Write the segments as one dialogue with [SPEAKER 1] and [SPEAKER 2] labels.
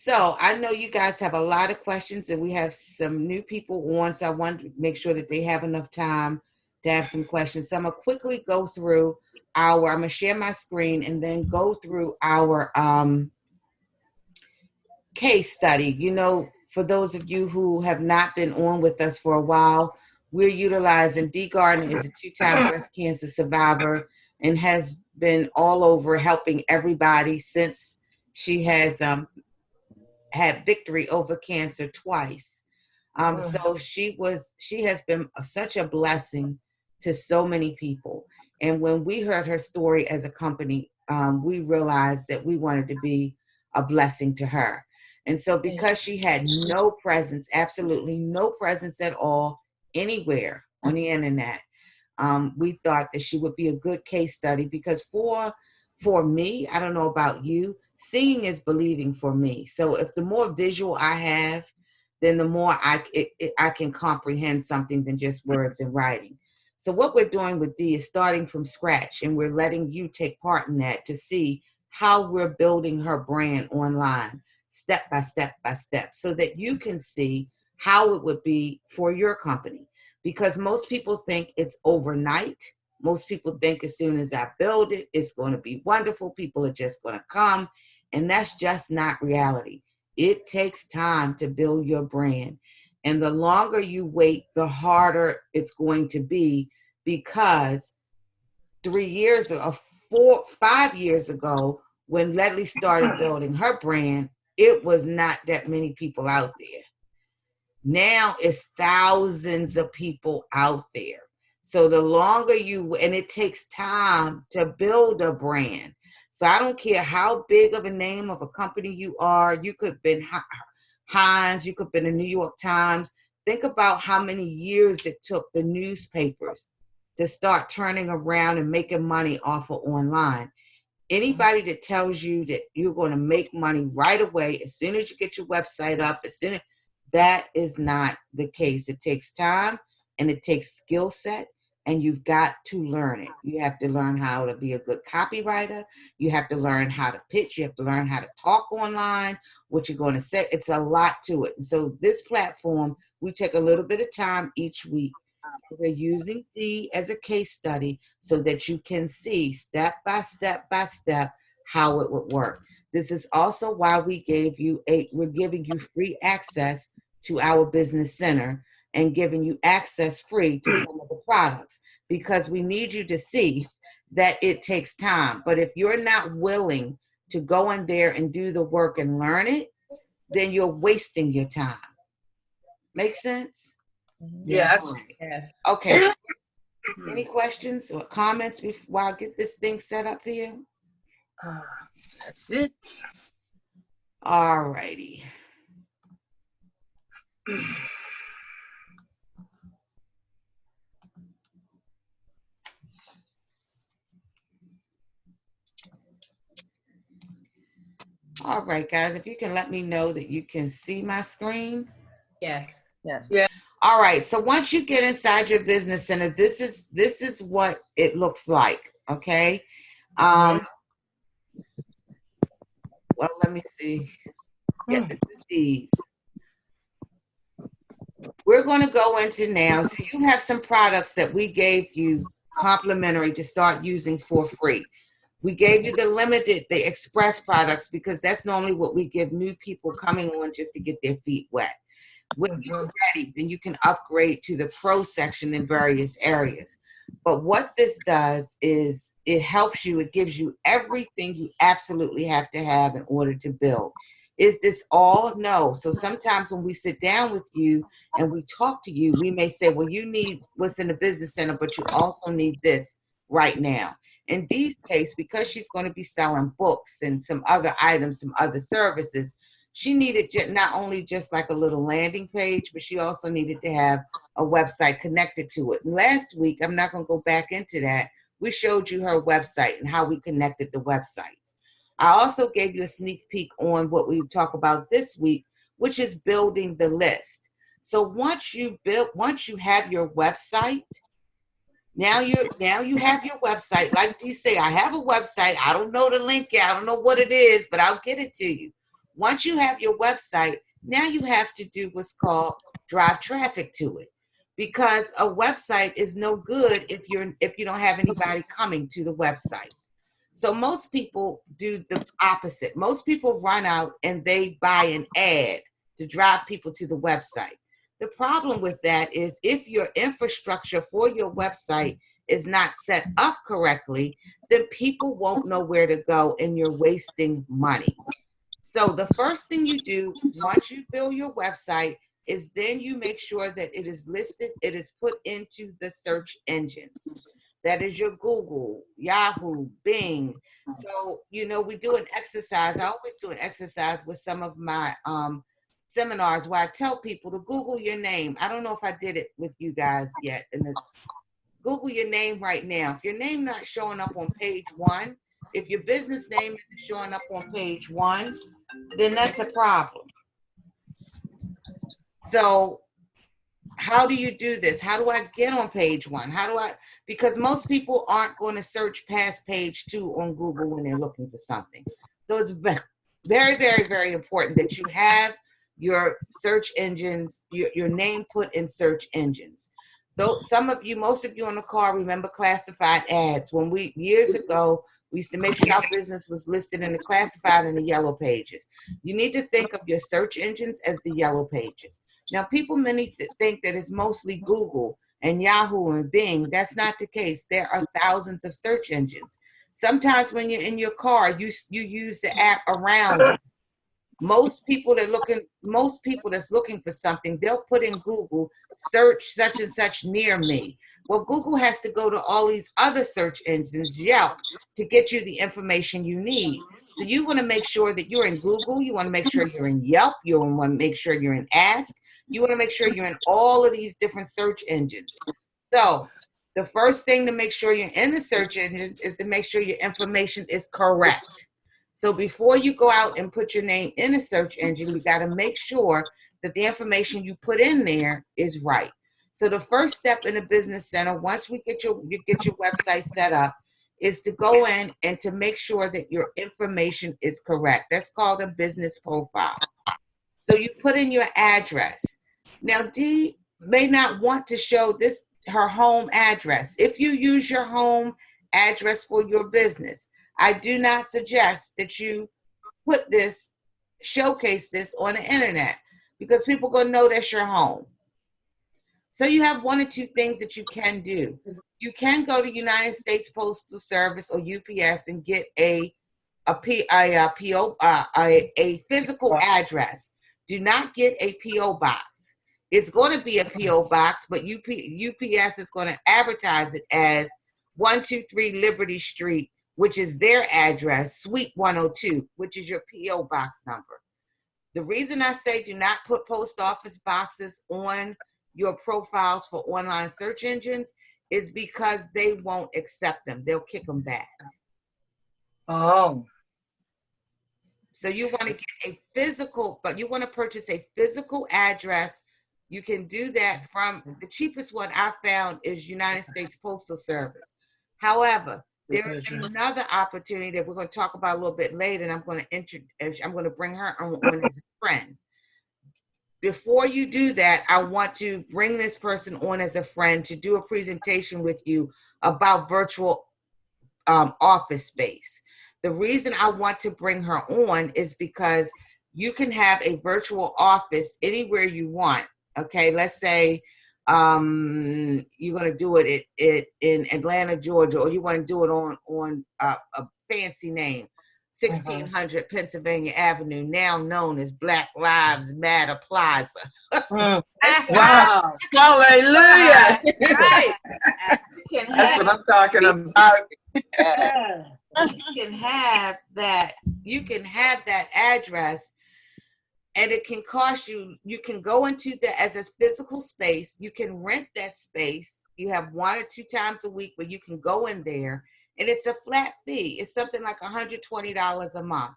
[SPEAKER 1] So I know you guys have a lot of questions and we have some new people on. So I want to make sure that they have enough time to have some questions. So I'm going to quickly go through I'm going to share my screen and then go through our case study. You know, for those of you who have not been on with us for a while, we're utilizing Dee Gardner is a 2-time breast cancer survivor and has been all over helping everybody since she has had victory over cancer twice. So she has been such a blessing to so many people. And when we heard her story as a company, we realized that we wanted to be a blessing to her. And so because she had no presence, absolutely no presence at all anywhere on the internet, we thought that she would be a good case study because for me, I don't know about you, seeing is believing for me. So if the more visual I have, then the more I can comprehend something than just words and writing. So what we're doing with Dee is starting from scratch, and we're letting you take part in that to see how we're building her brand online, step by step by step, so that you can see how it would be for your company. Because most people think it's overnight. Most people think as soon as I build it, it's going to be wonderful. People are just going to come. And that's just not reality. It takes time to build your brand. And the longer you wait, the harder it's going to be, because 3 years or 5 years ago, when Ledley started building her brand, it was not that many people out there. Now it's thousands of people out there. So the longer and it takes time to build a brand. So I don't care how big of a name of a company you are. You could have been Heinz, you could have been the New York Times. Think about how many years it took the newspapers to start turning around and making money off of online. Anybody that tells you that you're going to make money right away, as soon as you get your website up, that is not the case. It takes time and it takes skill set, and you've got to learn it. You have to learn how to be a good copywriter. You have to learn how to pitch. You have to learn how to talk online, what you're going to say. It's a lot to it. And so this platform, we take a little bit of time each week. We're using Dee as a case study so that you can see step by step by step how it would work. This is also why we're giving you free access to our business center and giving you access free to some of the products, because we need you to see that it takes time. But if you're not willing to go in there and do the work and learn it, then you're wasting your time. Make sense?
[SPEAKER 2] Yes.
[SPEAKER 1] Yes. Okay. So any questions or comments while I get this thing set up here?
[SPEAKER 2] That's it.
[SPEAKER 1] All righty. All right, guys, if you can let me know that you can see my screen.
[SPEAKER 3] Yes.
[SPEAKER 2] Yeah.
[SPEAKER 1] All right. So once you get inside your business center, this is what it looks like. Okay. Well, let me see. Get these. We're going to go into now. So you have some products that we gave you complimentary to start using for free. We gave you the express products, because that's normally what we give new people coming on just to get their feet wet. When you're ready, then you can upgrade to the pro section in various areas. But what this does is it helps you, it gives you everything you absolutely have to have in order to build. Is this all? No. So sometimes when we sit down with you and we talk to you, we may say, well, you need what's in the business center, but you also need this right now. In Dee's case, because she's going to be selling books and some other items, some other services, she needed not only just like a little landing page, but she also needed to have a website connected to it. Last week, I'm not going to go back into that. We showed you her website and how we connected the websites. I also gave you a sneak peek on what we talk about this week, which is building the list. So once you have your website, now you have your website. Like you say, I have a website. I don't know the link yet. I don't know what it is, but I'll get it to you. Once you have your website, now you have to do what's called drive traffic to it, because a website is no good if you don't have anybody coming to the website. So most people do the opposite. Most people run out and they buy an ad to drive people to the website. The problem with that is if your infrastructure for your website is not set up correctly, then people won't know where to go and you're wasting money. So the first thing you do once you build your website is then you make sure that it is listed, it is put into the search engines. That is your Google, Yahoo, Bing. So, we do an exercise. I always do an exercise with some of my seminars where I tell people to Google your name. I don't know if I did it with you guys yet. Google your name right now. If your name not showing up on page one, if your business name isn't showing up on page one, then that's a problem. So how do you do this? How do I get on page one? Because most people aren't going to search past page two on Google when they're looking for something. So it's very, very, very, very important that you have your search engines, your name put in search engines. Though most of you on the call remember classified ads. Years ago, we used to make sure our business was listed in the classified and the yellow pages. You need to think of your search engines as the yellow pages. Now, people many think that it's mostly Google and Yahoo and Bing. That's not the case. There are thousands of search engines. Sometimes when you're in your car, you use the app around. Most people that's looking for something, they'll put in Google, search such and such near me. Well, Google has to go to all these other search engines, Yelp, to get you the information you need. So you want to make sure that you're in Google. You want to make sure you're in Yelp. You want to make sure you're in Ask. You want to make sure you're in all of these different search engines. So the first thing to make sure you're in the search engines is to make sure your information is correct. So before you go out and put your name in a search engine, you got to make sure that the information you put in there is right. So the first step in a business center, once you get your website set up, is to go in and to make sure that your information is correct. That's called a business profile. So you put in your address. Now, Dee may not want to show her home address. If you use your home address for your business, I do not suggest that you showcase this on the internet, because people are going to know that's your home. So you have one or two things that you can do. You can go to United States Postal Service or UPS and get a physical address. Do not get a P.O. box. It's going to be a P.O. box, but UPS is going to advertise it as 123 Liberty Street, which is their address, Suite 102, which is your P.O. box number. The reason I say do not put post office boxes on your profiles for online search engines is because they won't accept them. They'll kick them back.
[SPEAKER 2] Oh.
[SPEAKER 1] So you want to get but you want to purchase a physical address. You can do that from the cheapest one I found is United States Postal Service. However, there is another opportunity that we're going to talk about a little bit later, and I'm going to bring her on as a friend. Before you do that, I want to bring this person on as a friend to do a presentation with you about virtual office space. The reason I want to bring her on is because you can have a virtual office anywhere you want. Okay, let's say you're going to do it in Atlanta, Georgia, or you want to do it on a fancy name, 1600 Pennsylvania Avenue, now known as Black Lives Matter Plaza.
[SPEAKER 2] Wow.
[SPEAKER 3] Hallelujah.
[SPEAKER 2] Right.
[SPEAKER 3] That's what I'm talking about.
[SPEAKER 1] You can have that address, and it can cost you can go into that as a physical space. You can rent that space. You have 1 or 2 times a week where you can go in there, and it's a flat fee. It's something like $120 a month.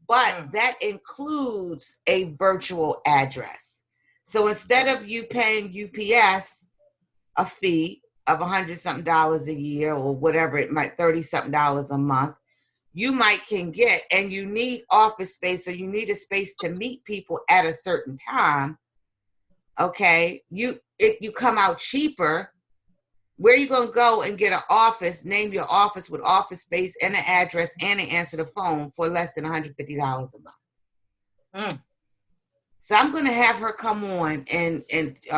[SPEAKER 1] But that includes a virtual address. So instead of you paying UPS a fee of $100-something a year or whatever it might, $30-something a month, you might can get, and you need office space, or you need a space to meet people at a certain time, okay, you come out cheaper. Where you gonna go and get an office, name your office with office space and an address and an answer the phone for less than $150 a month? So I'm gonna have her come on and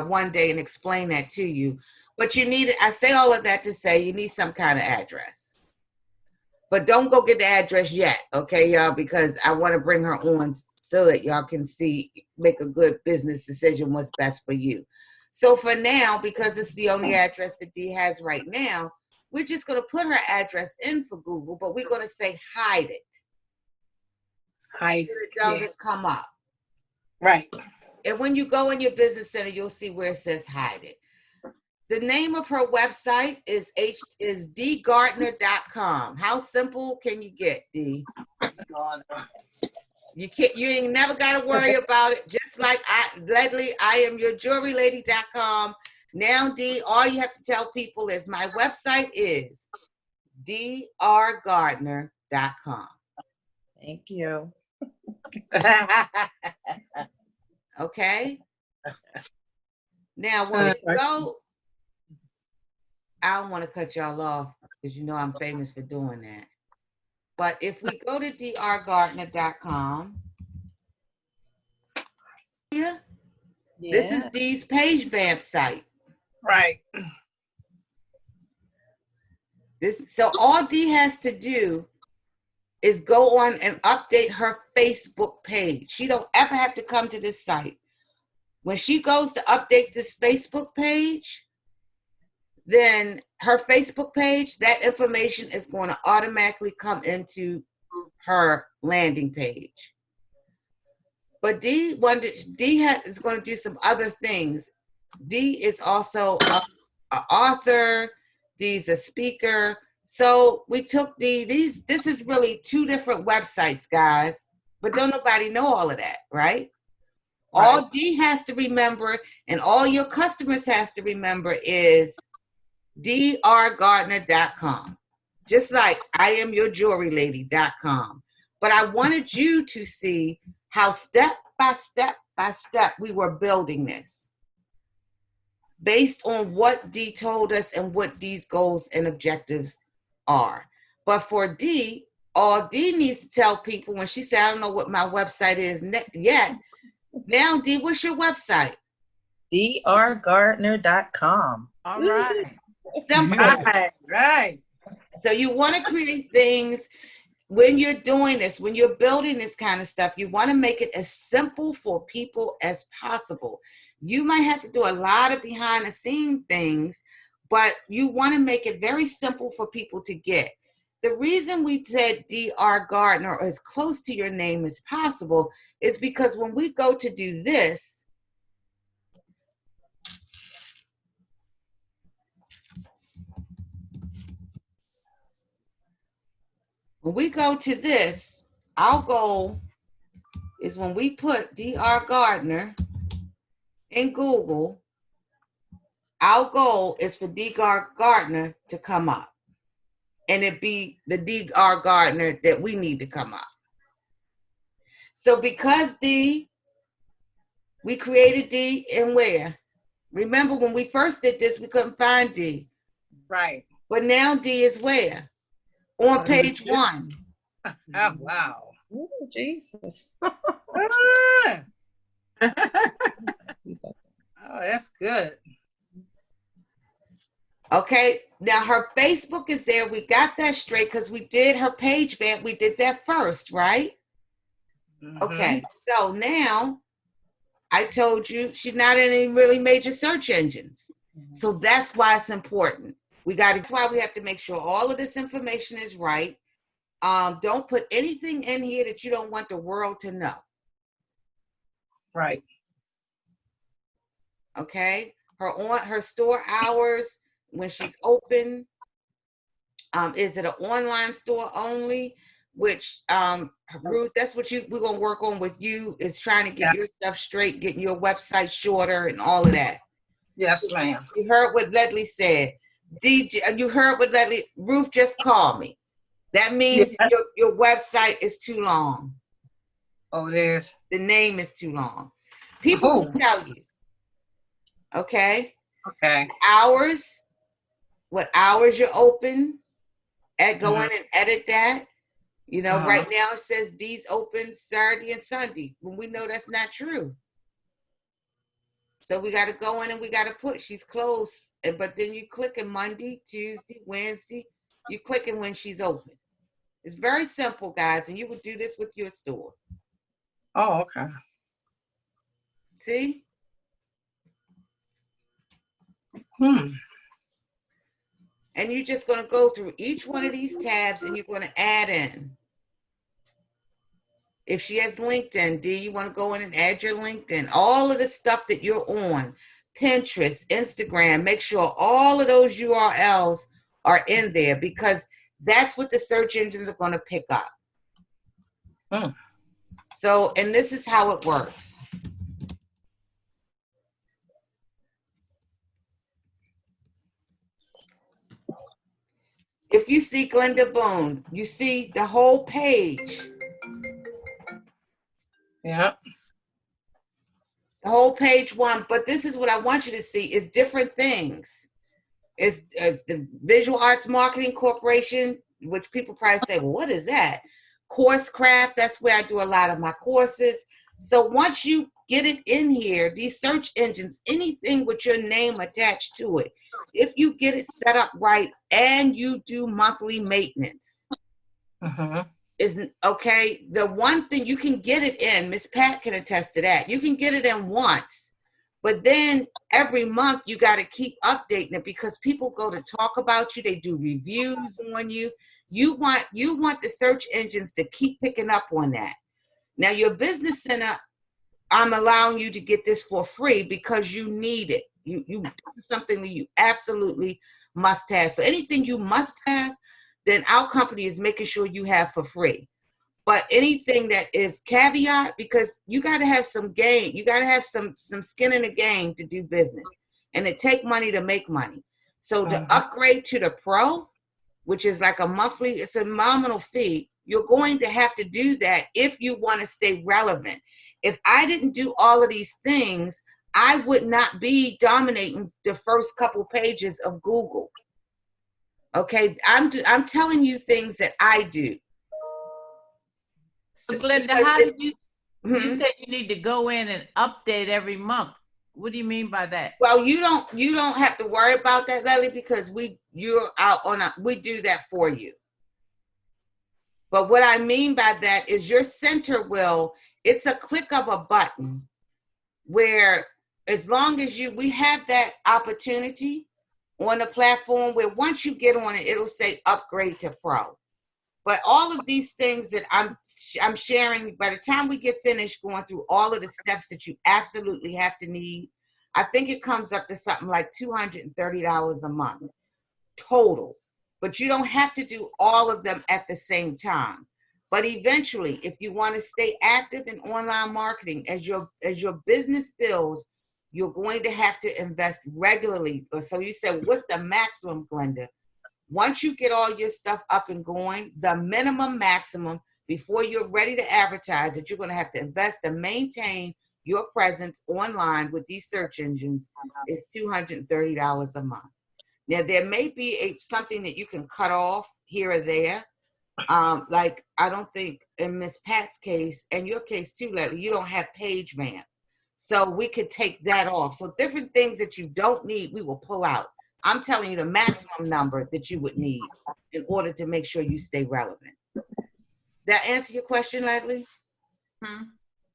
[SPEAKER 1] one day and explain that to you. But you need, I say all of that to say you need some kind of address. But don't go get the address yet, okay, y'all, because I want to bring her on so that y'all can see, make a good business decision what's best for you. So for now, because it's the only address that Dee has right now, we're just going to put her address in for Google, but we're going to say hide it.
[SPEAKER 2] Hide
[SPEAKER 1] so it doesn't come up.
[SPEAKER 2] Right.
[SPEAKER 1] And when you go in your business center, you'll see where it says hide it. The name of her website is dgardner.com. How simple can you get, Dee? You ain't never got to worry about it. Just like Ledley, I am your jewelrylady.com. Now, Dee, all you have to tell people is my website is drgardner.com.
[SPEAKER 4] Thank you.
[SPEAKER 1] Okay? Now, when we go, I don't want to cut y'all off because you know I'm famous for doing that. But if we go to drgardner.com, this is Dee's page vamp site.
[SPEAKER 2] Right.
[SPEAKER 1] So all Dee has to do is go on and update her Facebook page. She don't ever have to come to this site. When she goes to update this Facebook page, then her Facebook page, that information is going to automatically come into her landing page. But Dee is going to do some other things. Dee is also an author. Dee's a speaker. So we took this is really two different websites, guys, but don't nobody know all of that, right? All Dee has to remember and all your customers has to remember is drgardner.com. Just like I am your jewelrylady.com. But I wanted you to see how step by step we were building this based on what Dee told us and what Dee's goals and objectives are. But for Dee, all Dee needs to tell people when she said, I don't know what my website is yet. Now, Dee, what's your website?
[SPEAKER 4] drgardner.com.
[SPEAKER 2] All right.
[SPEAKER 1] Simple.
[SPEAKER 2] Right.
[SPEAKER 1] So you want to create things when you're doing this, when you're building this kind of stuff, you want to make it as simple for people as possible. You might have to do a lot of behind the scenes things, but you want to make it very simple for people to get. The reason we said DR Gardner or as close to your name as possible is because when we go to do this, our goal is when we put DR Gardner in Google, our goal is for DR Gardner to come up. And it be the DR Gardner that we need to come up. So because Dee, we created Dee and where? Remember when we first did this, we couldn't find Dee.
[SPEAKER 2] Right.
[SPEAKER 1] But now Dee is where? On page 1.
[SPEAKER 2] Oh, wow.
[SPEAKER 4] Ooh, Jesus.
[SPEAKER 2] Oh, that's good.
[SPEAKER 1] Okay, now her Facebook is there. We got that straight because we did her page vamp. We did that first, right? Mm-hmm. Okay, so now I told you she's not in any really major search engines. Mm-hmm. So that's why it's important. That's why we have to make sure all of this information is right. Don't put anything in here that you don't want the world to know.
[SPEAKER 2] Right.
[SPEAKER 1] Okay, her store hours, when she's open, is it an online store only? Which Ruth, that's what we're gonna work on with you, is trying to get your stuff straight, getting your website shorter and all of that.
[SPEAKER 2] Yes, ma'am.
[SPEAKER 1] You heard what Ledley said. You heard what Ledley, Ruth just called me. That means your website is too long.
[SPEAKER 2] Oh, it is.
[SPEAKER 1] The name is too long. People will tell you. Okay?
[SPEAKER 2] Okay.
[SPEAKER 1] What hours you're open, go in and edit that. You know, right now it says these open Saturday and Sunday. When we know that's not true. So we got to go in and we got to put she's closed. But then you click in Monday, Tuesday, Wednesday. You clicking when she's open. It's very simple, guys. And you would do this with your store.
[SPEAKER 2] Oh, okay.
[SPEAKER 1] See?
[SPEAKER 2] Hmm.
[SPEAKER 1] And you're just going to go through each one of these tabs and you're going to add in. If she has LinkedIn, do you want to go in and add your LinkedIn? All of the stuff that you're on, Pinterest, Instagram, make sure all of those URLs are in there because that's what the search engines are going to pick up. So, and this is how it works. If you see Glenda Boone, you see the whole page.
[SPEAKER 2] Yeah.
[SPEAKER 1] The whole page one, but this is what I want you to see is different things. It's the Visual Arts Marketing Corporation, which people probably say, well, what is that? Course Craft, that's where I do a lot of my courses. So once you get it in here, these search engines, anything with your name attached to it, if you get it set up right and you do monthly maintenance, isn't okay. The one thing you can get it in, Miss Pat can attest to that. You can get it in once, but then every month you got to keep updating it because people go to talk about you. They do reviews on you. You want the search engines to keep picking up on that. Now your business center, I'm allowing you to get this for free because you need it. This is something that you absolutely must have. So anything you must have, then our company is making sure you have for free. But anything that is caveat, because you got to have some game, you got to have some skin in the game to do business, and it take money to make money. So to upgrade to the pro, which is like a monthly, it's a nominal fee. You're going to have to do that if you want to stay relevant. If I didn't do all of these things, I would not be dominating the first couple pages of Google. Okay, I'm telling you things that I do.
[SPEAKER 5] So Glenda, how do you say you need to go in and update every month? What do you mean by that?
[SPEAKER 1] Well, you don't have to worry about that, Lily, because we do that for you. But what I mean by that is your center it's a click of a button where as long as we have that opportunity on the platform where once you get on it, it'll say upgrade to pro. But all of these things that I'm sharing, by the time we get finished going through all of the steps that you absolutely have to need, I think it comes up to something like $230 a month total. But you don't have to do all of them at the same time. But eventually, if you want to stay active in online marketing, as your business builds, you're going to have to invest regularly. So you said, what's the maximum, Glenda? Once you get all your stuff up and going, the minimum maximum before you're ready to advertise that you're going to have to invest to maintain your presence online with these search engines is $230 a month. Now, there may be something that you can cut off here or there. Like, I don't think in Miss Pat's case, and your case too, Leslie, you don't have page vamp. So we could take that off. So different things that you don't need, we will pull out. I'm telling you the maximum number that you would need in order to make sure you stay relevant. That answer your question, Leslie?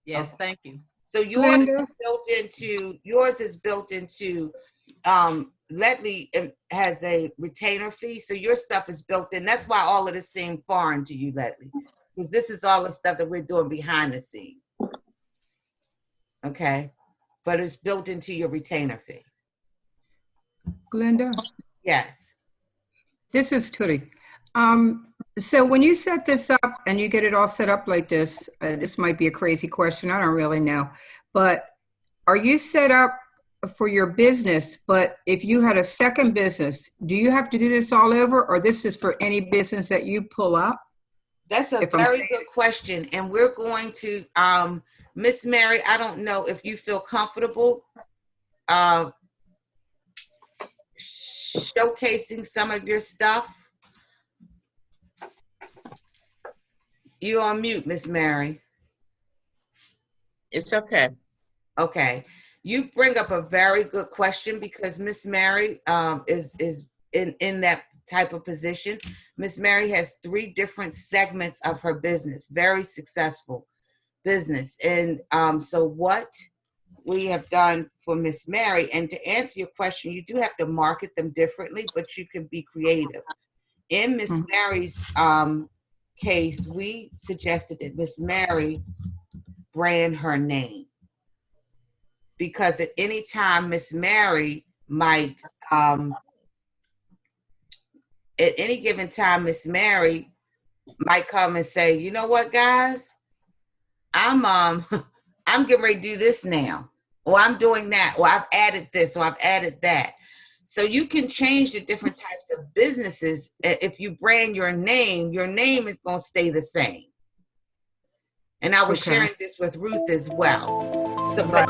[SPEAKER 5] Yes,
[SPEAKER 1] okay.
[SPEAKER 5] Thank you.
[SPEAKER 1] So yours is built into Leslie has a retainer fee, so your stuff is built in. That's why all of this seemed foreign to you, Leslie, because this is all the stuff that we're doing behind the scenes. Okay, but it's built into your retainer fee.
[SPEAKER 6] Glenda?
[SPEAKER 1] Yes.
[SPEAKER 6] This is Tootie. So when you set this up and you get it all set up like this might be a crazy question, I don't really know, but are you set up for your business, but if you had a second business, do you have to do this all over, or this is for any business that you pull up?
[SPEAKER 1] That's a
[SPEAKER 6] If I'm
[SPEAKER 1] very
[SPEAKER 6] saying-
[SPEAKER 1] good question. And we're going to, Miss Mary, I don't know if you feel comfortable showcasing some of your stuff. You're on mute, Miss Mary.
[SPEAKER 5] It's okay.
[SPEAKER 1] Okay. You bring up a very good question because Miss Mary is in that type of position. Miss Mary has 3 different segments of her business, very successful business. And so what we have done for Miss Mary, and to answer your question, you do have to market them differently, but you can be creative. In Miss Mary's case, we suggested that Miss Mary brand her name, because at any time Miss Mary might at any given time Miss Mary might come and say, you know what, guys, I'm I'm getting ready to do this now, or I'm doing that, or I've added this, or I've added that. So you can change the different types of businesses. If you brand your name is going to stay the same. And I was
[SPEAKER 6] Okay.
[SPEAKER 1] sharing this with Ruth as well. So, but